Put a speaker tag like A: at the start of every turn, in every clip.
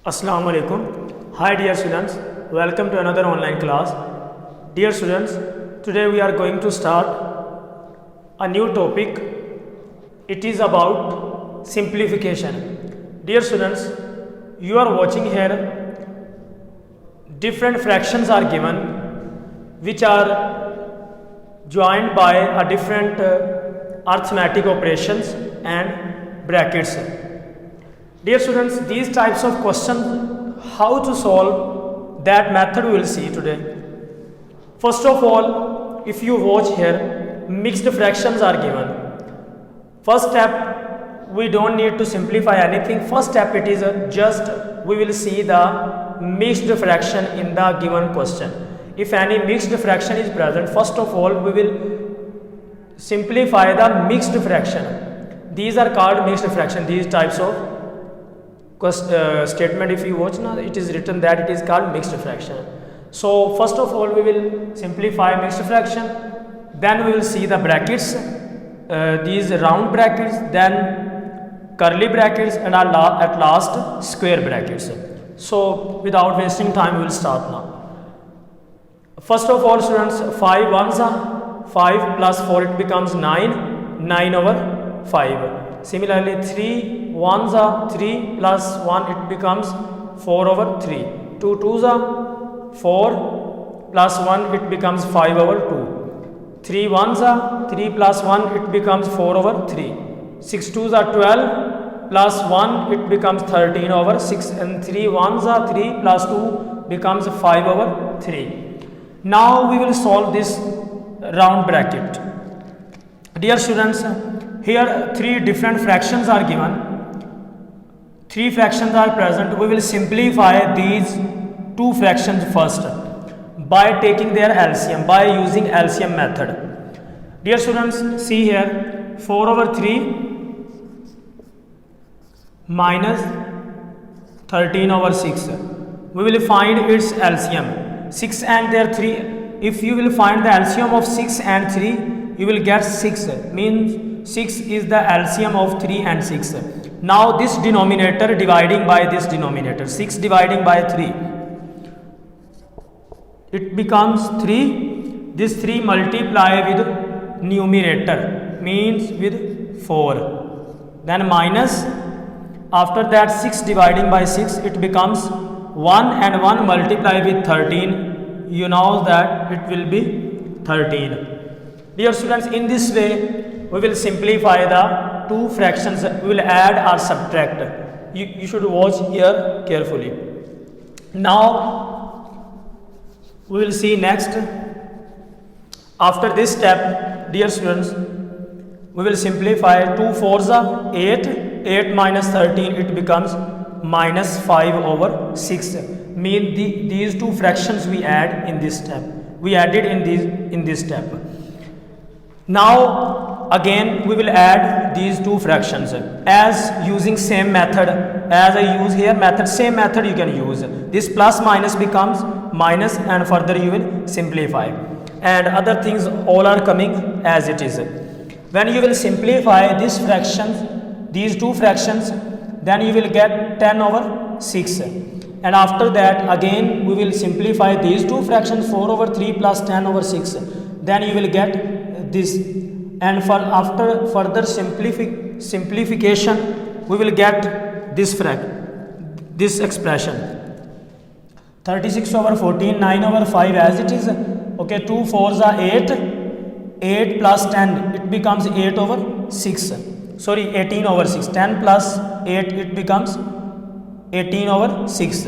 A: Assalamu alaikum. Hi dear students, welcome to another online class. Dear students, today we are going to start a new topic. It is about simplification. Dear students, you are watching here, different fractions are given which are joined by a different arithmetic operations and brackets. Dear students, these types of questions, how to solve, that method we will see today. First of all, if you watch here, mixed fractions are given. First step, we don't need to simplify anything. First step, it is just we will see the mixed fraction in the given question. If any mixed fraction is present, first of all we will simplify the mixed fraction. These are called mixed fraction. These types of statement, if you watch now, it is written that it is called mixed fraction. So first of all we will simplify mixed fraction, then we will see the brackets, these round brackets, then curly brackets, and at last square brackets. So without wasting time we will start now. First of all students, 5 ones are 5 plus 4, it becomes 9 over 5. Similarly 3 ones are 3 plus 1, it becomes 4 over 3. 2 twos are 4 plus 1, it becomes 5 over 2. 3 ones are 3 plus 1, it becomes 4 over 3. 6 twos are 12 plus 1, it becomes 13 over 6, and 3 ones are 3 plus 2 becomes 5 over 3. Now we will solve this round bracket. Dear students, here 3 different fractions are given. 3 fractions are present. We will simplify these 2 fractions first by taking their LCM, by using LCM method. Dear students, see here, 4 over 3 minus 13 over 6. We will find its LCM. 6 and there 3. If you will find the LCM of 6 and 3, you will get 6. Means 6 is the LCM of 3 and 6. Now this denominator dividing by this denominator, 6 dividing by 3, it becomes 3. This 3 multiply with numerator, means with 4. Then minus, after that 6 dividing by 6, it becomes 1, and 1 multiply with 13. You know that it will be 13. Dear students, in this way we will simplify the 2 fractions. We will add or subtract. You should watch here carefully. Now we will see next. After this step, dear students, we will simplify 2 fours are 8. 8 minus 13, it becomes minus 5 over 6. Mean these 2 fractions we add in this step. We added in this step. Now again we will add these 2 fractions as using same method as I use here method. Same method you can use. This plus minus becomes minus, and further you will simplify, and other things all are coming as it is. When you will simplify these fractions, these 2 fractions, then you will get 10 over 6, and after that again we will simplify these 2 fractions, 4 over 3 plus 10 over 6, then you will get this, and for after further simplification we will get this expression, 36 over 14, 9 over 5 as it is. Okay, 2 fours are 8, 8 plus 10, it becomes 8 over 6. Sorry, 18 over 6. 10 plus 8, it becomes 18 over 6.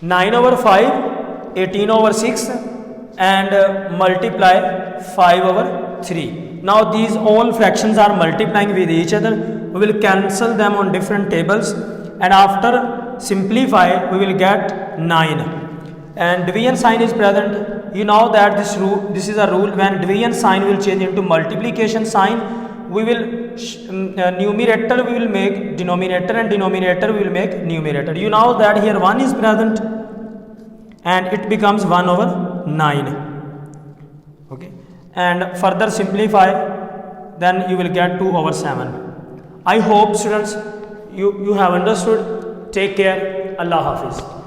A: 9 over 5, 18 over 6, and multiply 5 over 3. Now these all fractions are multiplying with each other. We will cancel them on different tables, and after simplify we will get 9. And division sign is present. You know that this is a rule. When division sign will change into multiplication sign, we will numerator we will make denominator, and denominator we will make numerator. You know that here 1 is present, and it becomes 1 over 9. Okay, and further simplify, then you will get 2 over 7. I hope students you have understood Take care. Allah Hafiz.